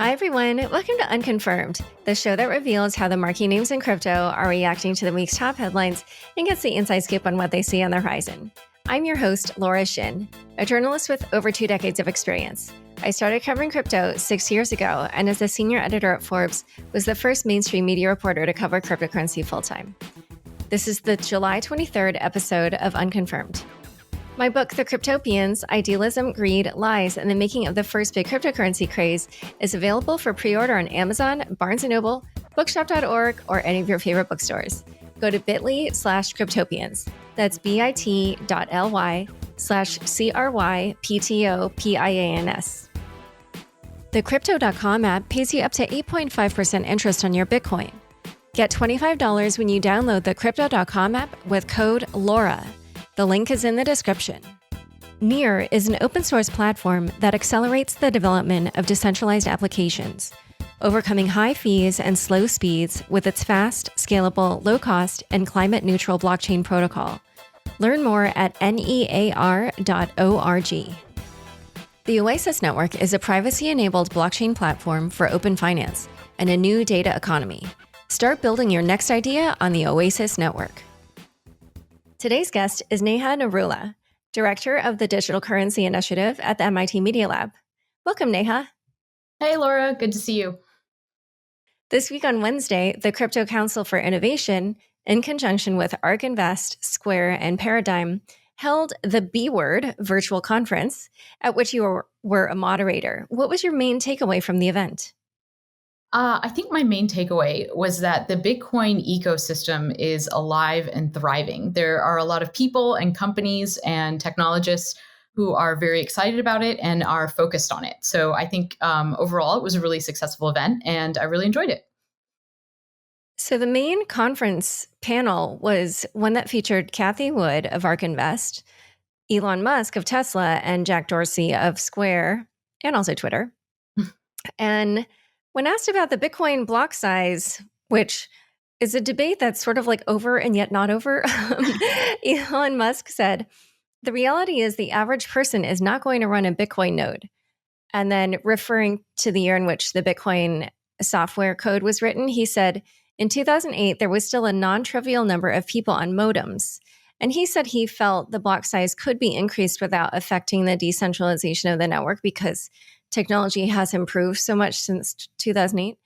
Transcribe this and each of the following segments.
Hi, everyone. Welcome to Unconfirmed, the show that reveals how the marquee names in crypto are reacting to the week's top headlines and gets the inside scoop on what they see on the horizon. I'm your host, Laura Shin, a journalist with over 2 decades of experience. I started covering crypto 6 years ago, and as a senior editor at Forbes, was the first mainstream media reporter to cover cryptocurrency full-time. This is the July 23rd episode of Unconfirmed. My book, The Cryptopians, Idealism, Greed, Lies, and the Making of the First Big Cryptocurrency Craze, is available for pre-order on Amazon, Barnes & Noble, bookshop.org, or any of your favorite bookstores. Go to bit.ly/cryptopians. That's bit.ly/CRYPTOPIANS. The Crypto.com app pays you up to 8.5% interest on your Bitcoin. Get $25 when you download the Crypto.com app with code LAURA. The link is in the description. Near is an open source platform that accelerates the development of decentralized applications, overcoming high fees and slow speeds with its fast, scalable, low-cost, and climate-neutral blockchain protocol. Learn more at near.org. The Oasis Network is a privacy-enabled blockchain platform for open finance and a new data economy. Start building your next idea on the Oasis Network. Today's guest is Neha Narula, Director of the Digital Currency Initiative at the MIT Media Lab. Welcome, Neha. Hey, Laura. Good to see you. This week on Wednesday, the Crypto Council for Innovation, in conjunction with ARK Invest, Square, and Paradigm, held the B Word virtual conference, at which you were a moderator. What was your main takeaway from the event? I think my main takeaway was that the Bitcoin ecosystem is alive and thriving. There are a lot of people and companies and technologists who are very excited about it and are focused on it. So I think overall it was a really successful event and I really enjoyed it. So the main conference panel was one that featured Cathie Wood of ARK Invest, Elon Musk of Tesla, and Jack Dorsey of Square, and also Twitter. And when asked about the Bitcoin block size, which is a debate that's sort of like over and yet not over, Elon Musk said, the reality is the average person is not going to run a Bitcoin node. And then referring to the year in which the Bitcoin software code was written, he said, in 2008, there was still a non-trivial number of people on modems. And he said he felt the block size could be increased without affecting the decentralization of the network because technology has improved so much since 2008.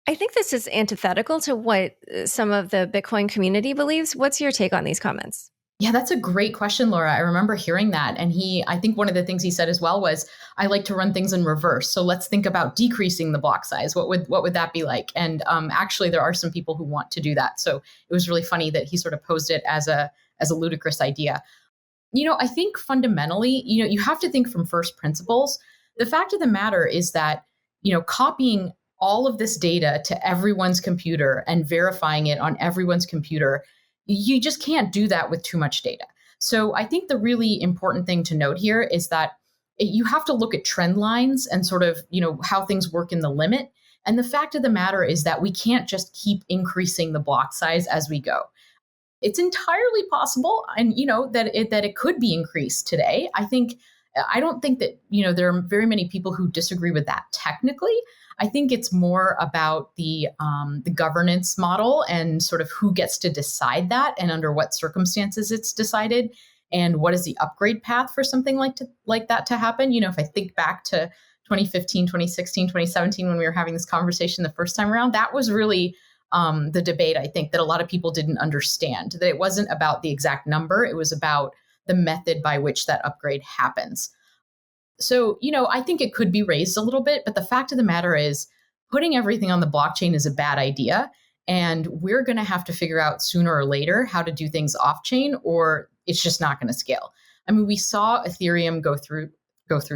I think this is antithetical to what some of the Bitcoin community believes. What's your take on these comments? Yeah, that's a great question, Laura. I remember hearing that. And I think one of the things he said as well was, I like to run things in reverse. So let's think about decreasing the block size. What would that be like? And actually, there are some people who want to do that. So it was really funny that he sort of posed it as a ludicrous idea. I think fundamentally, you have to think from first principles. The fact of the matter is that, copying all of this data to everyone's computer and verifying it on everyone's computer, you just can't do that with too much data. So I think the really important thing to note here is that you have to look at trend lines and sort of, how things work in the limit. And the fact of the matter is that we can't just keep increasing the block size as we go. It's entirely possible, and that it could be increased today. I don't think that, there are very many people who disagree with that technically. I think it's more about the governance model and sort of who gets to decide that and under what circumstances it's decided and what is the upgrade path for something like that to happen. If I think back to 2015, 2016, 2017, when we were having this conversation the first time around, that was really the debate, I think, that a lot of people didn't understand, that it wasn't about the exact number. It was about the method by which that upgrade happens. So, I think it could be raised a little bit, but the fact of the matter is putting everything on the blockchain is a bad idea. And we're going to have to figure out sooner or later how to do things off chain, or it's just not going to scale. I mean, we saw Ethereum go through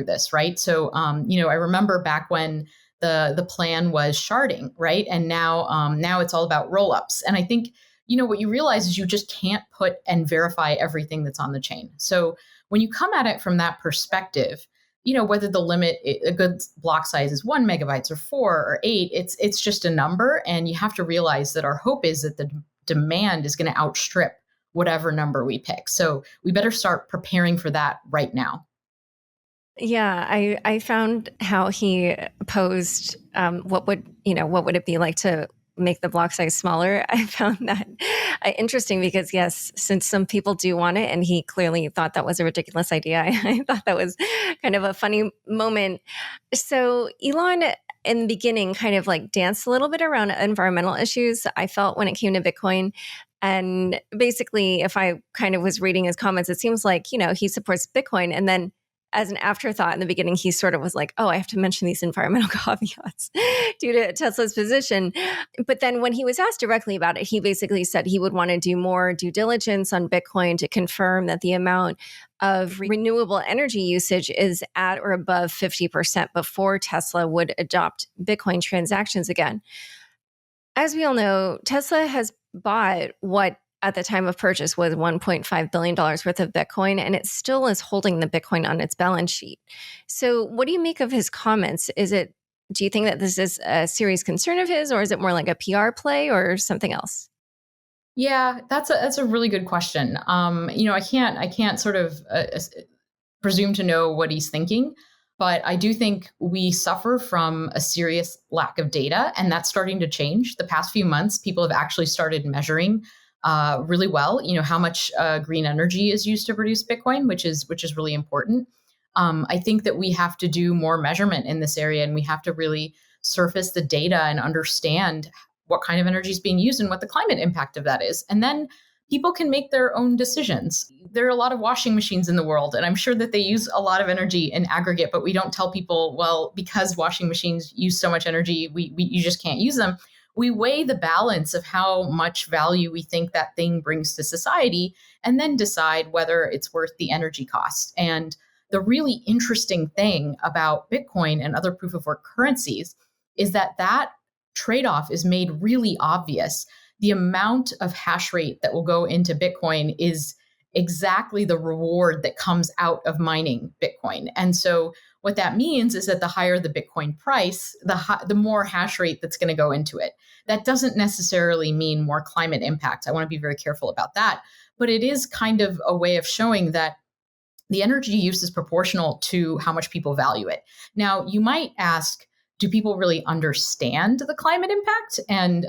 this, right? So, I remember back when the plan was sharding, right? And now it's all about rollups. And I think, what you realize is you just can't put and verify everything that's on the chain. So when you come at it from that perspective, whether the limit, a good block size is 1 megabytes or 4 or 8, it's just a number. And you have to realize that our hope is that the demand is going to outstrip whatever number we pick. So we better start preparing for that right now. Yeah, I found how he posed what would it be like to make the block size smaller. I found that interesting because yes, since some people do want it, and he clearly thought that was a ridiculous idea. I thought that was kind of a funny moment. So Elon in the beginning kind of like danced a little bit around environmental issues. I felt when it came to Bitcoin. And basically, if I kind of was reading his comments, it seems like, he supports Bitcoin. And then as an afterthought in the beginning, he sort of was like, oh, I have to mention these environmental caveats due to Tesla's position. But then when he was asked directly about it, he basically said he would want to do more due diligence on Bitcoin to confirm that the amount of renewable energy usage is at or above 50% before Tesla would adopt Bitcoin transactions again. As we all know, Tesla has bought what at the time of purchase was $1.5 billion worth of Bitcoin, and it still is holding the Bitcoin on its balance sheet. So, what do you make of his comments? Do you think that this is a serious concern of his, or is it more like a PR play or something else? Yeah, that's a really good question. I can't sort of presume to know what he's thinking, but I do think we suffer from a serious lack of data, and that's starting to change. The past few months, people have actually started measuring really well, how much green energy is used to produce Bitcoin, which is really important. I think that we have to do more measurement in this area, and we have to really surface the data and understand what kind of energy is being used and what the climate impact of that is. And then people can make their own decisions. There are a lot of washing machines in the world, and I'm sure that they use a lot of energy in aggregate, but we don't tell people, well, because washing machines use so much energy, you just can't use them. We weigh the balance of how much value we think that thing brings to society and then decide whether it's worth the energy cost. And the really interesting thing about Bitcoin and other proof of work currencies is that trade-off is made really obvious. The amount of hash rate that will go into Bitcoin is exactly the reward that comes out of mining Bitcoin. And so what that means is that the higher the Bitcoin price, the more hash rate that's going to go into it. That doesn't necessarily mean more climate impact. I want to be very careful about that. But it is kind of a way of showing that the energy use is proportional to how much people value it. Now, you might ask, do people really understand the climate impact? And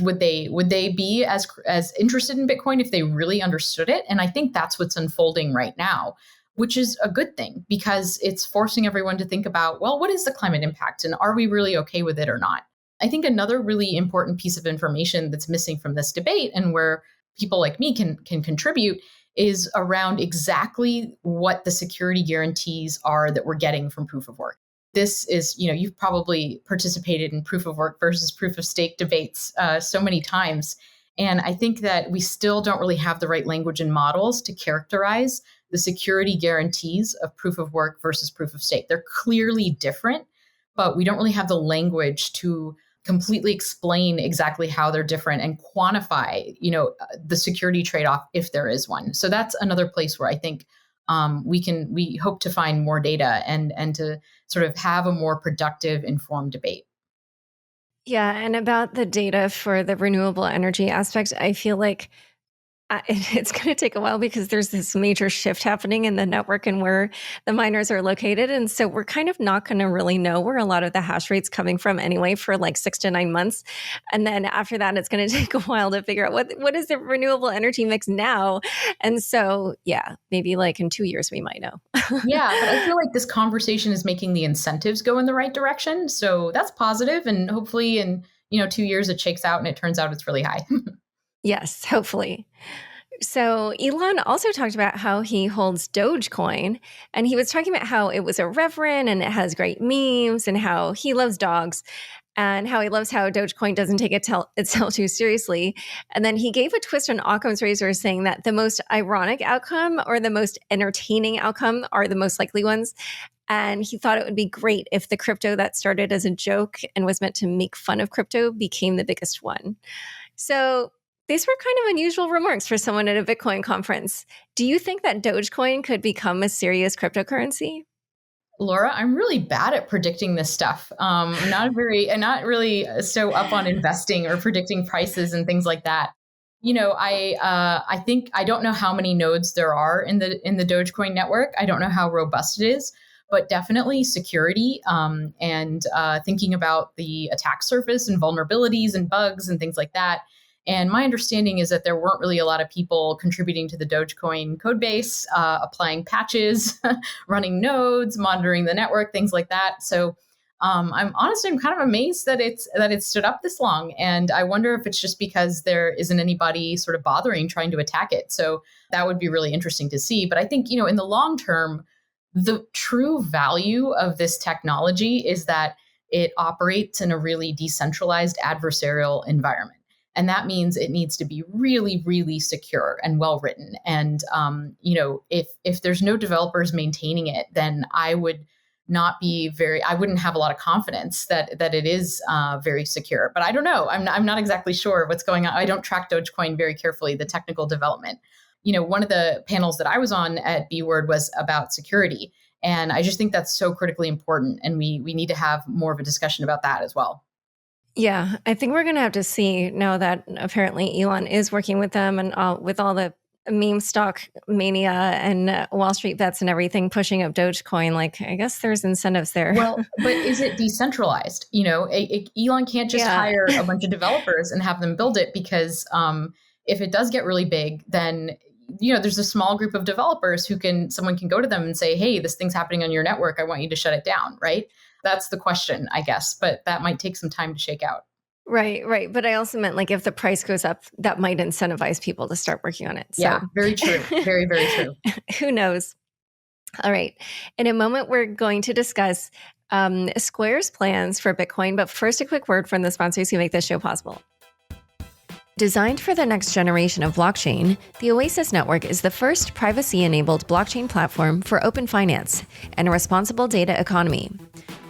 would they be as interested in Bitcoin if they really understood it? And I think that's what's unfolding right now, which is a good thing because it's forcing everyone to think about, well, what is the climate impact, and are we really okay with it or not? I think another really important piece of information that's missing from this debate, and where people like me can contribute, is around exactly what the security guarantees are that we're getting from proof of work. This is, you've probably participated in proof of work versus proof of stake debates so many times. And I think that we still don't really have the right language and models to characterize the security guarantees of proof of work versus proof of stake. They're clearly different, but we don't really have the language to completely explain exactly how they're different and quantify, the security trade-off if there is one. So that's another place where I think we hope to find more data and to sort of have a more productive, informed debate. Yeah, and about the data for the renewable energy aspect, I feel like it's going to take a while because there's this major shift happening in the network and where the miners are located. And so we're kind of not going to really know where a lot of the hash rate's coming from anyway for like 6 to 9 months. And then after that, it's going to take a while to figure out what is the renewable energy mix now. And so, yeah, maybe like in 2 years, we might know. Yeah, but I feel like this conversation is making the incentives go in the right direction. So that's positive, and hopefully in 2 years it shakes out and it turns out it's really high. Yes, hopefully. So Elon also talked about how he holds Dogecoin, and he was talking about how it was irreverent and it has great memes and how he loves dogs and how he loves how Dogecoin doesn't take itself too seriously. And then he gave a twist on Occam's razor, saying that the most ironic outcome or the most entertaining outcome are the most likely ones. And he thought it would be great if the crypto that started as a joke and was meant to make fun of crypto became the biggest one. So these were kind of unusual remarks for someone at a Bitcoin conference. Do you think that Dogecoin could become a serious cryptocurrency? Laura, I'm really bad at predicting this stuff. I'm not really so up on investing or predicting prices and things like that. I think I don't know how many nodes there are in the Dogecoin network. I don't know how robust it is, but definitely security, and thinking about the attack surface and vulnerabilities and bugs and things like that. And my understanding is that there weren't really a lot of people contributing to the Dogecoin code base, applying patches, running nodes, monitoring the network, things like that. So I'm kind of amazed that it's stood up this long, and I wonder if it's just because there isn't anybody sort of bothering trying to attack it. So that would be really interesting to see. But I think in the long term, the true value of this technology is that it operates in a really decentralized adversarial environment. And that means it needs to be really, really secure and well written. And if there's no developers maintaining it, then I wouldn't have a lot of confidence that it is very secure. But I don't know. I'm not exactly sure what's going on. I don't track Dogecoin very carefully, the technical development. One of the panels that I was on at B Word was about security. And I just think that's so critically important. And we need to have more of a discussion about that as well. Yeah, I think we're going to have to see now that apparently Elon is working with them and with all the meme stock mania and Wall Street bets and everything pushing up Dogecoin. Like, I guess there's incentives there. Well, but is it decentralized? Elon can't just hire a bunch of developers and have them build it, because if it does get really big, then there's a small group of developers someone can go to them and say, hey, this thing's happening on your network. I want you to shut it down, right? That's the question, I guess, but that might take some time to shake out. Right. But I also meant, like, if the price goes up, that might incentivize people to start working on it. So. Yeah, very true. Very, very true. Who knows? All right. In a moment, we're going to discuss Square's plans for Bitcoin. But first, a quick word from the sponsors who make this show possible. Designed for the next generation of blockchain, the Oasis Network is the first privacy-enabled blockchain platform for open finance and a responsible data economy.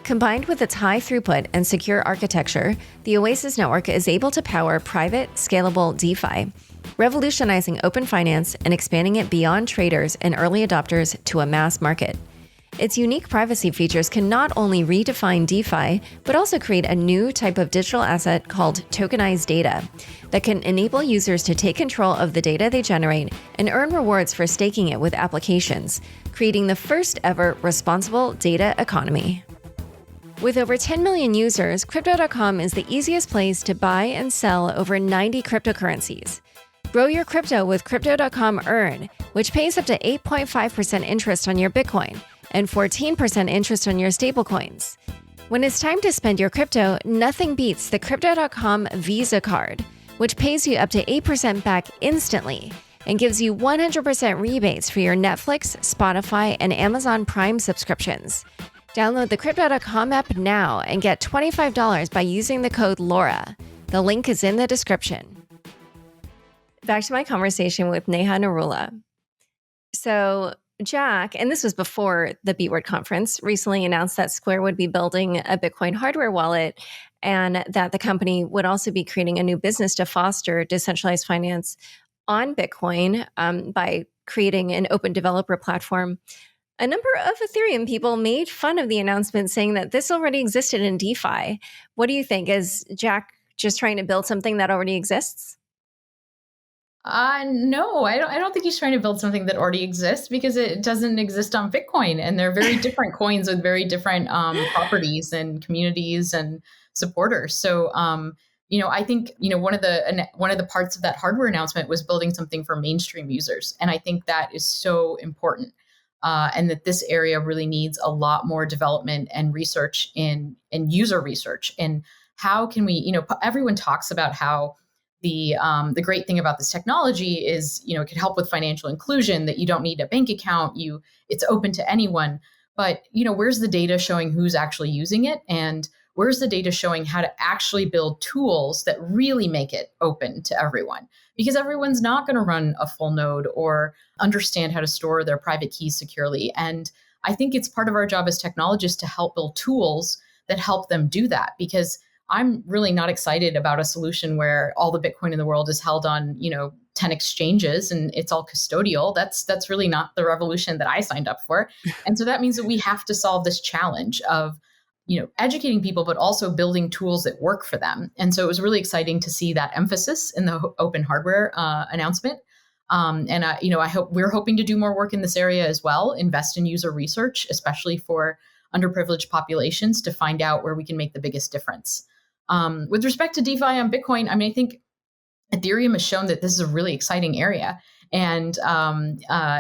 Combined with its high throughput and secure architecture, the Oasis Network is able to power private, scalable DeFi, revolutionizing open finance and expanding it beyond traders and early adopters to a mass market. Its unique privacy features can not only redefine DeFi, but also create a new type of digital asset called tokenized data that can enable users to take control of the data they generate and earn rewards for staking it with applications, creating the first ever responsible data economy. With over 10 million users, Crypto.com is the easiest place to buy and sell over 90 cryptocurrencies. Grow your crypto with Crypto.com Earn, which pays up to 8.5% interest on your Bitcoin and 14% interest on your stablecoins. When it's time to spend your crypto, nothing beats the Crypto.com Visa card, which pays you up to 8% back instantly and gives you 100% rebates for your Netflix, Spotify, and Amazon Prime subscriptions. Download the Crypto.com app now and get $25 by using the code LAURA. The link is in the description. Back to my conversation with Neha Narula. So Jack, and this was before the B Word conference, recently announced that Square would be building a Bitcoin hardware wallet and that the company would also be creating a new business to foster decentralized finance on Bitcoin by creating an open developer platform. A number of Ethereum people made fun of the announcement, saying that this already existed in DeFi. What do you think? Is Jack just trying to build something that already exists? No, I don't think he's trying to build something that already exists, because it doesn't exist on Bitcoin, and they're very different coins with very different properties and communities and supporters. So, I think one of the parts of that hardware announcement was building something for mainstream users, and I think that is so important, and that this area really needs a lot more development and research and user research. And how can we? Everyone talks about how the great thing about this technology is, it can help with financial inclusion, that you don't need a bank account, it's open to anyone. But, where's the data showing who's actually using it? And where's the data showing how to actually build tools that really make it open to everyone? Because everyone's not going to run a full node or understand how to store their private keys securely. And I think it's part of our job as technologists to help build tools that help them do that, because I'm really not excited about a solution where all the Bitcoin in the world is held on, 10 exchanges and it's all custodial. That's really not the revolution that I signed up for. And so that means that we have to solve this challenge of educating people, but also building tools that work for them. And so it was really exciting to see that emphasis in the open hardware announcement. I hope we're hoping to do more work in this area as well, invest in user research, especially for underprivileged populations, to find out where we can make the biggest difference. With respect to DeFi on Bitcoin, I think Ethereum has shown that this is a really exciting area. And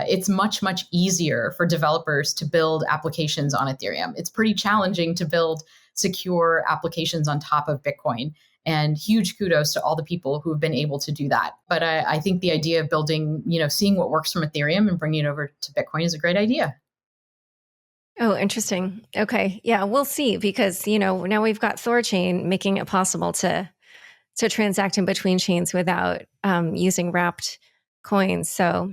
it's much, much easier for developers to build applications on Ethereum. It's pretty challenging to build secure applications on top of Bitcoin. And huge kudos to all the people who have been able to do that. But I think the idea of building, seeing what works from Ethereum and bringing it over to Bitcoin is a great idea. Oh, interesting. Okay. Yeah, we'll see, because, now we've got Thorchain making it possible to transact in between chains without using wrapped coins. So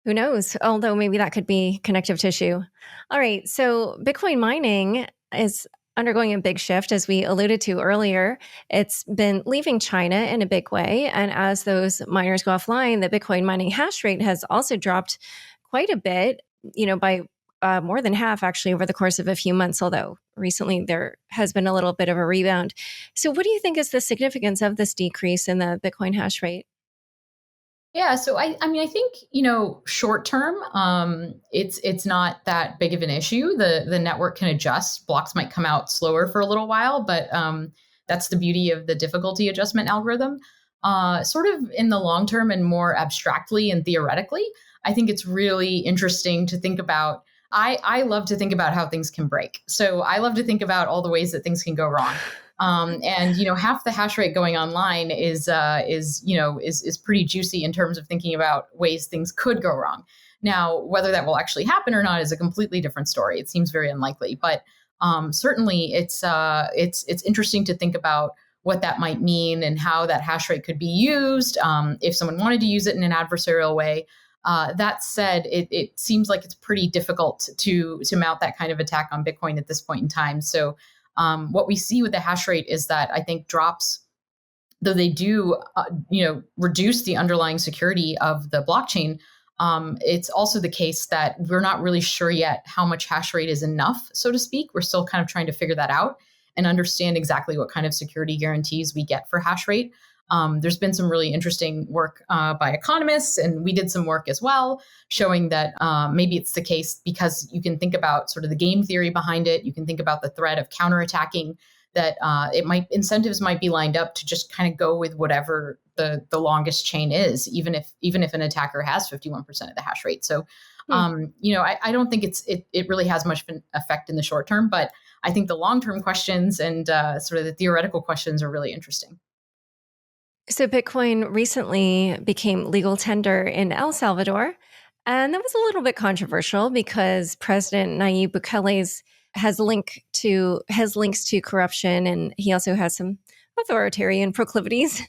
who knows? Although maybe that could be connective tissue. All right. So Bitcoin mining is undergoing a big shift, as we alluded to earlier. It's been leaving China in a big way. And as those miners go offline, the Bitcoin mining hash rate has also dropped quite a bit, by more than half actually over the course of a few months, although recently there has been a little bit of a rebound. So what do you think is the significance of this decrease in the Bitcoin hash rate? Yeah, so I think short term, it's not that big of an issue. The network can adjust. Blocks might come out slower for a little while, but that's the beauty of the difficulty adjustment algorithm. Sort of in the long term and more abstractly and theoretically, I think it's really interesting to think about. I love to think about how things can break. So I love to think about all the ways that things can go wrong. And half the hash rate going online is pretty juicy in terms of thinking about ways things could go wrong. Now, whether that will actually happen or not is a completely different story. It seems very unlikely, but certainly it's interesting to think about what that might mean and how that hash rate could be used if someone wanted to use it in an adversarial way. That said, it seems like it's pretty difficult to mount that kind of attack on Bitcoin at this point in time. So what we see with the hash rate is that I think drops, though they do, reduce the underlying security of the blockchain. It's also the case that we're not really sure yet how much hash rate is enough, so to speak. We're still kind of trying to figure that out and understand exactly what kind of security guarantees we get for hash rate. There's been some really interesting work by economists, and we did some work as well, showing that maybe it's the case because you can think about sort of the game theory behind it. You can think about the threat of counterattacking, that incentives might be lined up to just kind of go with whatever the longest chain is, even if an attacker has 51% of the hash rate. So, I don't think it really has much of an effect in the short term, but I think the long-term questions and sort of the theoretical questions are really interesting. So Bitcoin recently became legal tender in El Salvador, and that was a little bit controversial because President Nayib Bukele has links to corruption, and he also has some authoritarian proclivities.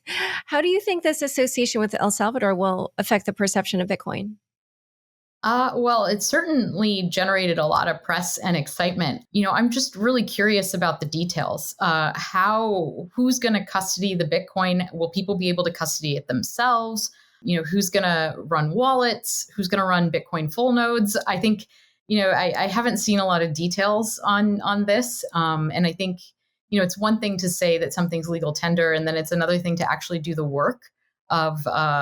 How do you think this association with El Salvador will affect the perception of Bitcoin? Well, it certainly generated a lot of press and excitement. I'm just really curious about the details. Who's going to custody the Bitcoin? Will people be able to custody it themselves? Who's going to run wallets? Who's going to run Bitcoin full nodes? I think, I haven't seen a lot of details on this. And I think, it's one thing to say that something's legal tender, and then it's another thing to actually do the work of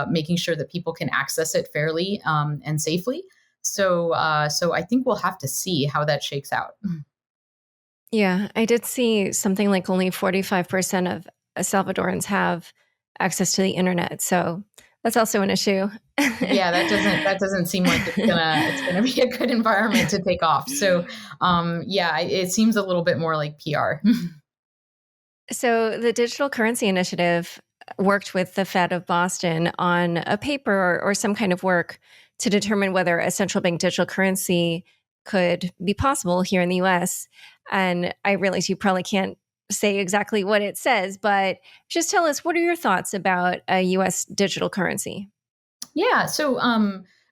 making sure that people can access it fairly and safely. So I think we'll have to see how that shakes out. Yeah, I did see something like only 45% of Salvadorans have access to the internet. So that's also an issue. Yeah, that doesn't seem like it's gonna be a good environment to take off. So it seems a little bit more like PR. So the Digital Currency Initiative worked with the Fed of Boston on a paper or some kind of work to determine whether a central bank digital currency could be possible here in the US. And I realize you probably can't say exactly what it says, but just tell us, what are your thoughts about a US digital currency? Yeah, so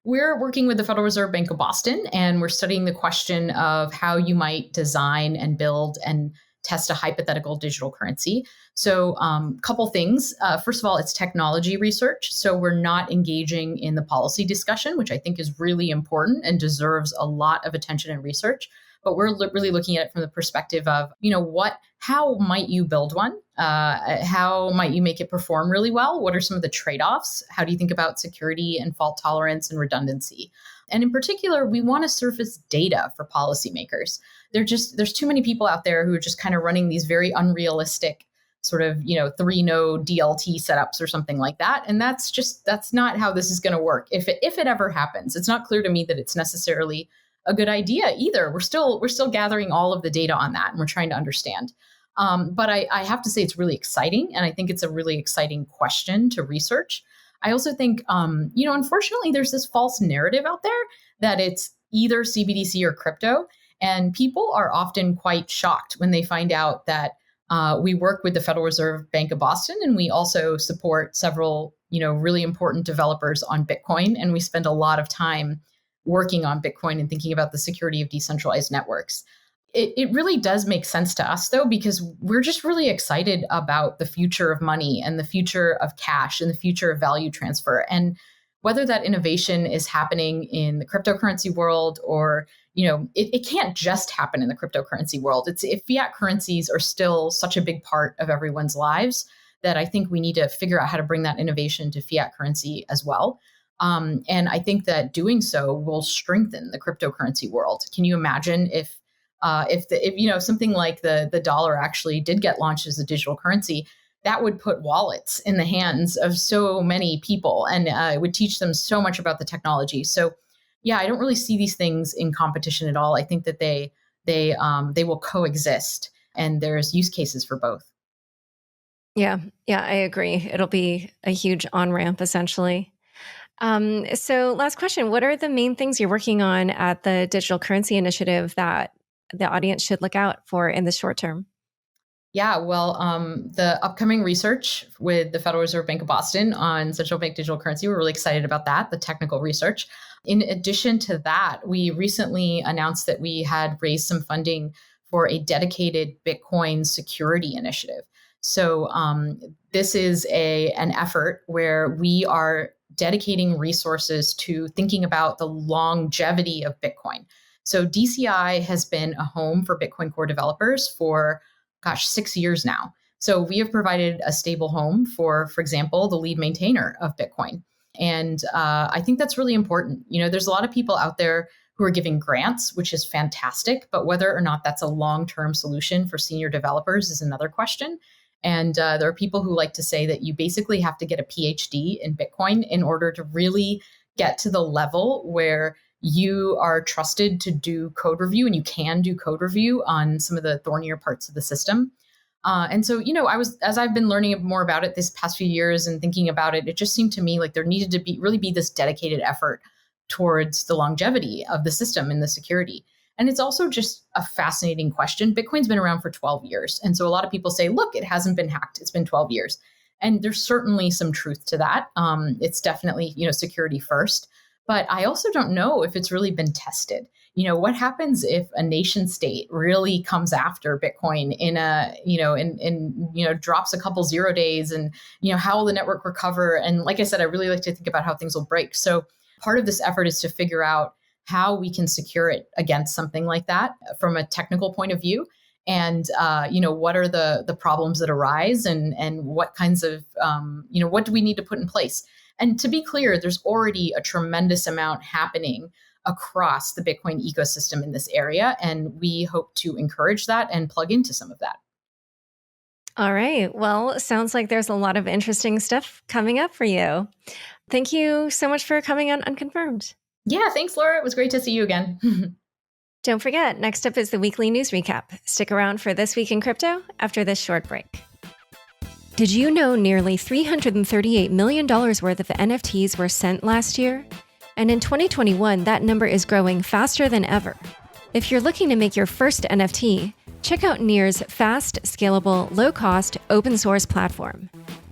we're working with the Federal Reserve Bank of Boston, and we're studying the question of how you might design and build and test a hypothetical digital currency. So couple things. First of all, it's technology research. So we're not engaging in the policy discussion, which I think is really important and deserves a lot of attention and research. But we're really looking at it from the perspective of, how might you build one? How might you make it perform really well? What are some of the trade-offs? How do you think about security and fault tolerance and redundancy? And in particular, we want to surface data for policymakers. There's too many people out there who are just kind of running these very unrealistic sort of, 3-node DLT setups or something like that. And that's not how this is going to work. If it ever happens, it's not clear to me that it's necessarily a good idea either. We're still gathering all of the data on that, and we're trying to understand. But I have to say it's really exciting, and I think it's a really exciting question to research. I also think, unfortunately, there's this false narrative out there that it's either CBDC or crypto, and people are often quite shocked when they find out that we work with the Federal Reserve Bank of Boston, and we also support several, really important developers on Bitcoin, and we spend a lot of time working on Bitcoin and thinking about the security of decentralized networks. It really does make sense to us, though, because we're just really excited about the future of money and the future of cash and the future of value transfer. And whether that innovation is happening in the cryptocurrency world or, it can't just happen in the cryptocurrency world. If fiat currencies are still such a big part of everyone's lives, that I think we need to figure out how to bring that innovation to fiat currency as well. And I think that doing so will strengthen the cryptocurrency world. Can you imagine if something like the dollar actually did get launched as a digital currency? That would put wallets in the hands of so many people, and it would teach them so much about the technology. So, yeah, I don't really see these things in competition at all. I think that they will coexist, and there's use cases for both. Yeah, I agree. It'll be a huge on-ramp, essentially. So last question, what are the main things you're working on at the Digital Currency Initiative that the audience should look out for in the short term? Yeah, well, the upcoming research with the Federal Reserve Bank of Boston on central bank digital currency, we're really excited about that, the technical research. In addition to that, we recently announced that we had raised some funding for a dedicated Bitcoin security initiative. So this is an effort where we are dedicating resources to thinking about the longevity of Bitcoin. So DCI has been a home for Bitcoin Core developers for, 6 years now. So we have provided a stable home for example, the lead maintainer of Bitcoin. And I think that's really important. There's a lot of people out there who are giving grants, which is fantastic, but whether or not that's a long-term solution for senior developers is another question. And there are people who like to say that you basically have to get a PhD in Bitcoin in order to really get to the level where you are trusted to do code review, and you can do code review on some of the thornier parts of the system. And so, as I've been learning more about it this past few years and thinking about it, it just seemed to me like there needed to be this dedicated effort towards the longevity of the system and the security. And it's also just a fascinating question. Bitcoin's been around for 12 years. And so a lot of people say, look, it hasn't been hacked. It's been 12 years. And there's certainly some truth to that. It's definitely, security first. But I also don't know if it's really been tested. What happens if a nation state really comes after Bitcoin drops a couple 0 days, and, how will the network recover? And like I said, I really like to think about how things will break. So part of this effort is to figure out how we can secure it against something like that from a technical point of view. And, what are the problems that arise, and what kinds of, what do we need to put in place? And to be clear, there's already a tremendous amount happening across the Bitcoin ecosystem in this area. And we hope to encourage that and plug into some of that. All right. Well, sounds like there's a lot of interesting stuff coming up for you. Thank you so much for coming on Unconfirmed. Yeah, thanks, Laura. It was great to see you again. Don't forget, next up is the weekly news recap. Stick around for This Week in Crypto after this short break. Did you know nearly $338 million worth of NFTs were sent last year? And in 2021, that number is growing faster than ever. If you're looking to make your first NFT, check out Near's fast, scalable, low-cost, open-source platform.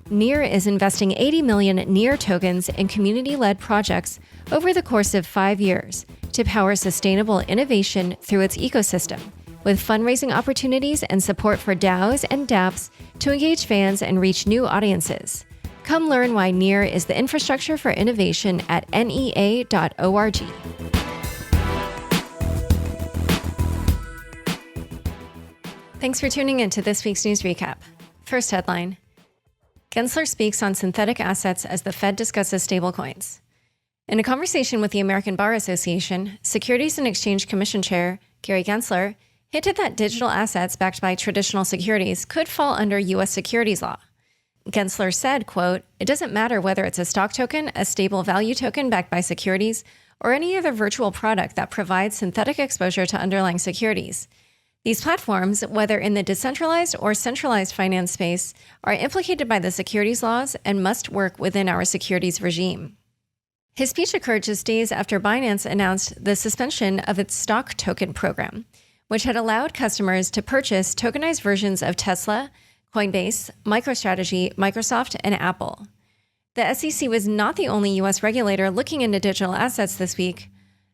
Near is investing 80 million Near tokens in community-led projects over the course of 5 years to power sustainable innovation through its ecosystem, with fundraising opportunities and support for DAOs and dApps to engage fans and reach new audiences. Come learn why NEAR is the infrastructure for innovation at NEA.org. Thanks for tuning in to this week's news recap. First headline: Gensler speaks on synthetic assets as the Fed discusses stablecoins. In a conversation with the American Bar Association, Securities and Exchange Commission Chair Gary Gensler hinted that digital assets backed by traditional securities could fall under U.S. securities law. Gensler said, quote, "It doesn't matter whether it's a stock token, a stable value token backed by securities, or any other virtual product that provides synthetic exposure to underlying securities. These platforms, whether in the decentralized or centralized finance space, are implicated by the securities laws and must work within our securities regime." His speech occurred just days after Binance announced the suspension of its stock token program, which had allowed customers to purchase tokenized versions of Tesla, Coinbase, MicroStrategy, Microsoft, and Apple. The SEC was not the only U.S. regulator looking into digital assets this week.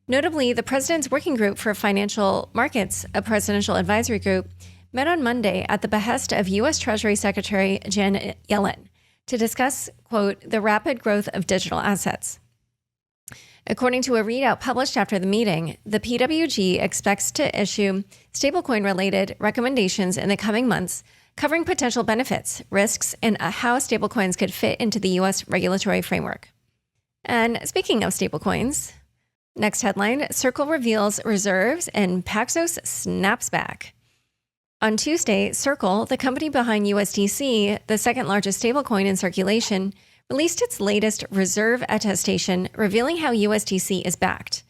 Notably, the President's Working Group for Financial Markets, a presidential advisory group, met on Monday at the behest of U.S. Treasury Secretary Janet Yellen to discuss, quote, "the rapid growth of digital assets." According to a readout published after the meeting, the PWG expects to issue stablecoin-related recommendations in the coming months, covering potential benefits, risks, and how stablecoins could fit into the U.S. regulatory framework. And speaking of stablecoins, next headline: Circle reveals reserves and Paxos snaps back. On Tuesday, Circle, the company behind USDC, the second largest stablecoin in circulation, released its latest reserve attestation, revealing how USDC is backed.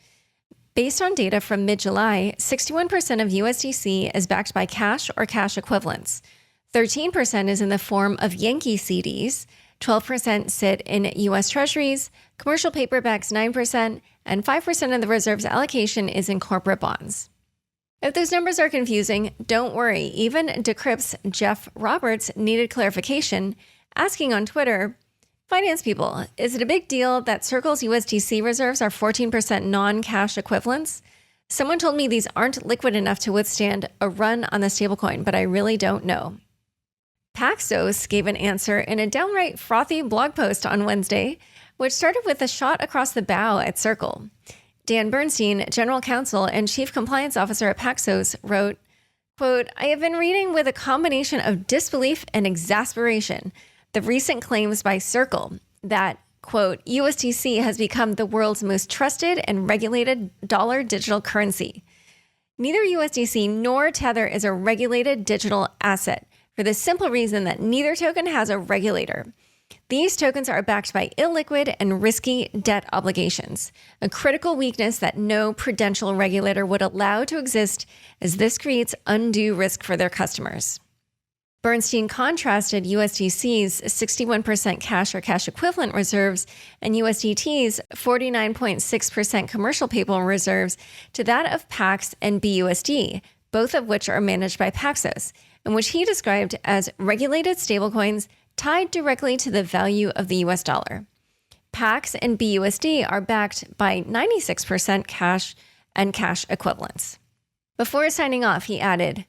Based on data from mid-July, 61% of USDC is backed by cash or cash equivalents. 13% is in the form of Yankee CDs, 12% sit in U.S. Treasuries, commercial paperbacks 9%, and 5% of the reserve's allocation is in corporate bonds. If those numbers are confusing, don't worry. Even Decrypt's Jeff Roberts needed clarification, asking on Twitter, "Finance people, is it a big deal that Circle's USDC reserves are 14% non-cash equivalents? Someone told me these aren't liquid enough to withstand a run on the stablecoin, but I really don't know." Paxos gave an answer in a downright frothy blog post on Wednesday, which started with a shot across the bow at Circle. Dan Bernstein, General Counsel and Chief Compliance Officer at Paxos, wrote, quote, "I have been reading with a combination of disbelief and exasperation the recent claims by Circle that, quote, USDC has become the world's most trusted and regulated dollar digital currency. Neither USDC nor Tether is a regulated digital asset for the simple reason that neither token has a regulator. These tokens are backed by illiquid and risky debt obligations, a critical weakness that no prudential regulator would allow to exist, as this creates undue risk for their customers." Bernstein contrasted USDC's 61% cash or cash equivalent reserves and USDT's 49.6% commercial paper reserves to that of Pax and BUSD, both of which are managed by Paxos, and which he described as regulated stablecoins tied directly to the value of the US dollar. Pax and BUSD are backed by 96% cash and cash equivalents. Before signing off, he added,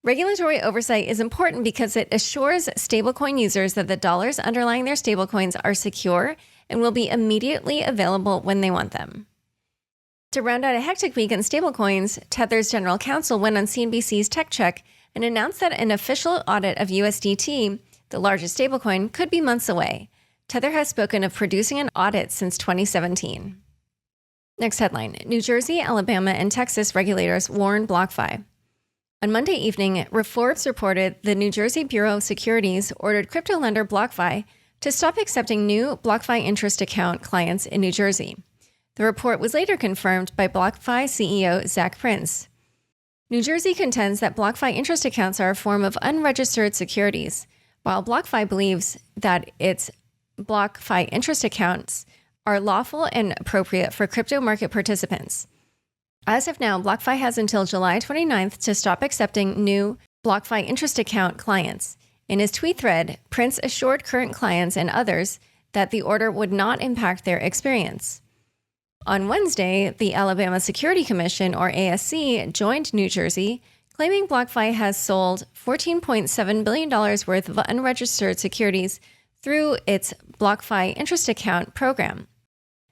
"Regulatory oversight is important because it assures stablecoin users that the dollars underlying their stablecoins are secure and will be immediately available when they want them." To round out a hectic week in stablecoins, Tether's general counsel went on CNBC's Tech Check and announced that an official audit of USDT, the largest stablecoin, could be months away. Tether has spoken of producing an audit since 2017. Next headline: New Jersey, Alabama, and Texas regulators warn BlockFi. On Monday evening, Forbes reported the New Jersey Bureau of Securities ordered crypto lender BlockFi to stop accepting new BlockFi interest account clients in New Jersey. The report was later confirmed by BlockFi CEO Zach Prince. New Jersey contends that BlockFi interest accounts are a form of unregistered securities, while BlockFi believes that its BlockFi interest accounts are lawful and appropriate for crypto market participants. As of now, BlockFi has until July 29th to stop accepting new BlockFi interest account clients. In his tweet thread, Prince assured current clients and others that the order would not impact their experience. On Wednesday, the Alabama Security Commission, or ASC, joined New Jersey, claiming BlockFi has sold $14.7 billion worth of unregistered securities through its BlockFi interest account program.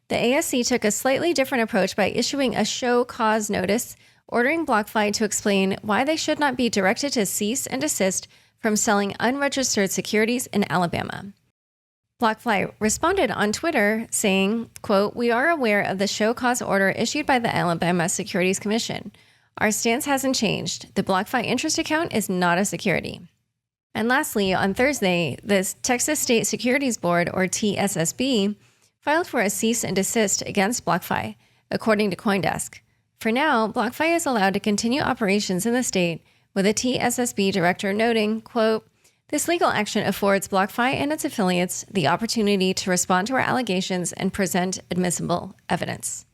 The ASC took a slightly different approach by issuing a show cause notice, ordering BlockFi to explain why they should not be directed to cease and desist from selling unregistered securities in Alabama. BlockFi responded on Twitter saying, quote, "We are aware of the show cause order issued by the Alabama Securities Commission. Our stance hasn't changed. The BlockFi interest account is not a security." And lastly, on Thursday, the Texas State Securities Board, or TSSB, filed for a cease and desist against BlockFi, according to CoinDesk. For now, BlockFi is allowed to continue operations in the state, with a TSSB director noting, quote, "This legal action affords BlockFi and its affiliates the opportunity to respond to our allegations and present admissible evidence."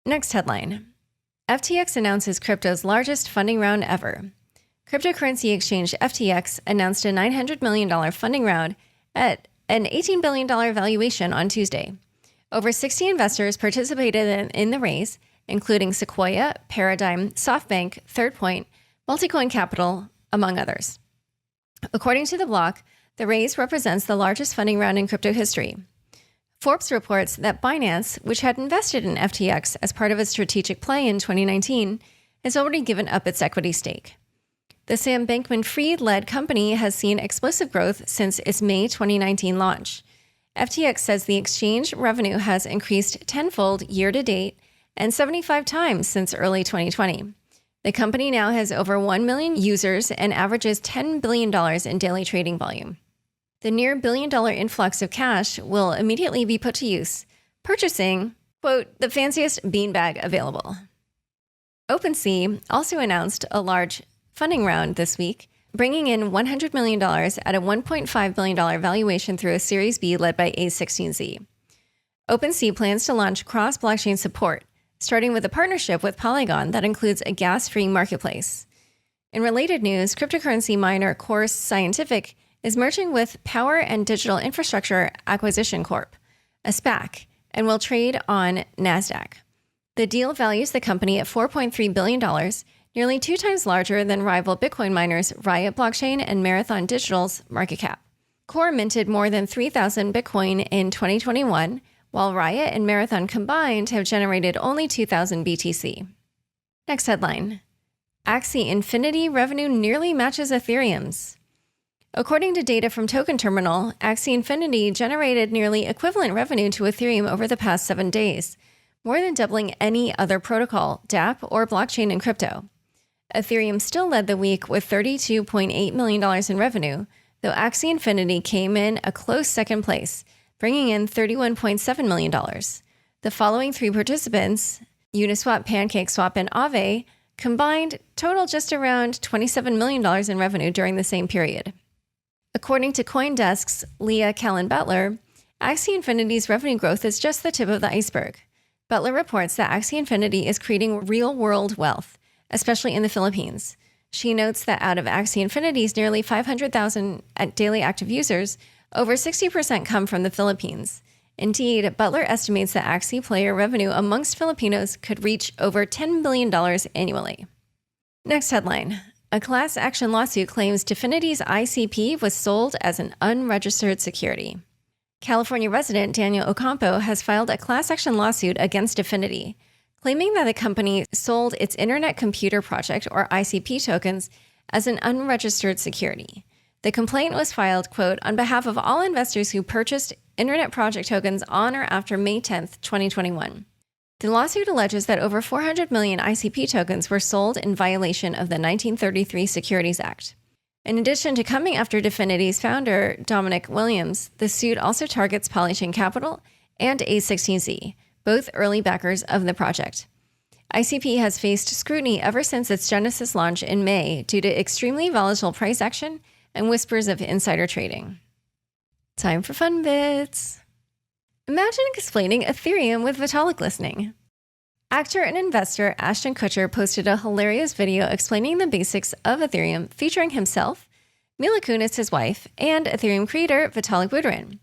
Next headline. FTX announces crypto's largest funding round ever. Cryptocurrency exchange FTX announced a $900 million funding round at an $18 billion valuation on Tuesday. Over 60 investors participated in the raise, including Sequoia, Paradigm, SoftBank, Third Point, Multicoin Capital, among others. According to the block, the raise represents the largest funding round in crypto history. Forbes reports that Binance, which had invested in FTX as part of its strategic play in 2019, has already given up its equity stake. The Sam Bankman-Fried-led company has seen explosive growth since its May 2019 launch. FTX says the exchange revenue has increased tenfold year to date and 75 times since early 2020. The company now has over 1 million users and averages $10 billion in daily trading volume. The near billion-dollar influx of cash will immediately be put to use, purchasing, quote, "the fanciest beanbag available." OpenSea also announced a large funding round this week, bringing in $100 million at a $1.5 billion valuation through a Series B led by A16Z. OpenSea plans to launch cross-blockchain support, starting with a partnership with Polygon that includes a gas-free marketplace. In related news, cryptocurrency miner Core Scientific is merging with Power and Digital Infrastructure Acquisition Corp., a SPAC, and will trade on NASDAQ. The deal values the company at $4.3 billion, nearly 2 times larger than rival Bitcoin miners Riot Blockchain and Marathon Digital's market cap. Core minted more than 3,000 Bitcoin in 2021, while Riot and Marathon combined have generated only 2,000 BTC. Next headline. Axie Infinity revenue nearly matches Ethereum's. According to data from Token Terminal, Axie Infinity generated nearly equivalent revenue to Ethereum over the past 7 days, more than doubling any other protocol, dApp, or blockchain in crypto. Ethereum still led the week with $32.8 million in revenue, though Axie Infinity came in a close second place, bringing in $31.7 million. The following 3 participants, Uniswap, PancakeSwap, and Aave, combined total just around $27 million in revenue during the same period. According to CoinDesk's Leah Callan-Butler, Axie Infinity's revenue growth is just the tip of the iceberg. Butler reports that Axie Infinity is creating real-world wealth, especially in the Philippines. She notes that out of Axie Infinity's nearly 500,000 daily active users, over 60% come from the Philippines. Indeed, Butler estimates that Axie player revenue amongst Filipinos could reach over $10 billion annually. Next headline. A class action lawsuit claims DFINITY's ICP was sold as an unregistered security. California resident Daniel Ocampo has filed a class action lawsuit against DFINITY, claiming that the company sold its Internet Computer Project, or ICP tokens, as an unregistered security. The complaint was filed, quote, "on behalf of all investors who purchased Internet Project tokens on or after May 10, 2021. The lawsuit alleges that over 400 million ICP tokens were sold in violation of the 1933 Securities Act. In addition to coming after DFINITY's founder, Dominic Williams, the suit also targets Polychain Capital and A16Z, both early backers of the project. ICP has faced scrutiny ever since its Genesis launch in May due to extremely volatile price action and whispers of insider trading. Time for fun bits. Imagine explaining Ethereum with Vitalik listening. Actor and investor Ashton Kutcher posted a hilarious video explaining the basics of Ethereum featuring himself, Mila Kunis, his wife, and Ethereum creator Vitalik Buterin.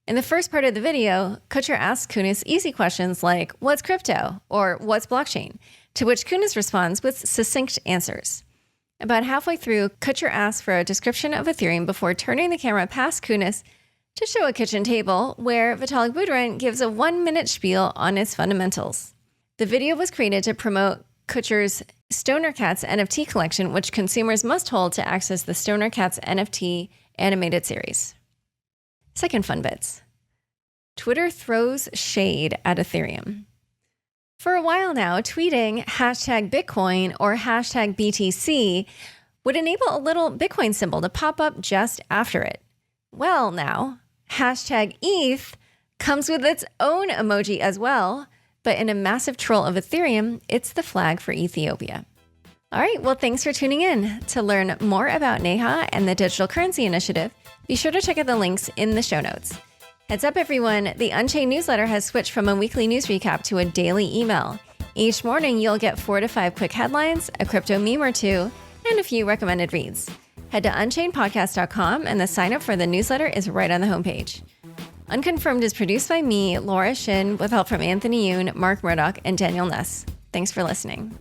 In the first part of the video, Kutcher asks Kunis easy questions like, "What's crypto?" or "What's blockchain?" to which Kunis responds with succinct answers. About halfway through, Kutcher asks for a description of Ethereum before turning the camera past Kunis to show a kitchen table where Vitalik Buterin gives a 1-minute spiel on its fundamentals. The video was created to promote Kutcher's Stoner Cats NFT collection, which consumers must hold to access the Stoner Cats NFT animated series. Second fun bits. Twitter throws shade at Ethereum. For a while now, tweeting hashtag Bitcoin or hashtag BTC would enable a little Bitcoin symbol to pop up just after it. Well, now, hashtag ETH comes with its own emoji as well, but in a massive troll of Ethereum, it's the flag for Ethiopia. All right, well, thanks for tuning in. To learn more about Neha and the Digital Currency Initiative, be sure to check out the links in the show notes. Heads up, everyone, the Unchained newsletter has switched from a weekly news recap to a daily email. Each morning, you'll get 4 to 5 quick headlines, a crypto meme or two, and a few recommended reads. Head to unchainedpodcast.com, and the sign up for the newsletter is right on the homepage. Unconfirmed is produced by me, Laura Shin, with help from Anthony Yoon, Mark Murdoch, and Daniel Ness. Thanks for listening.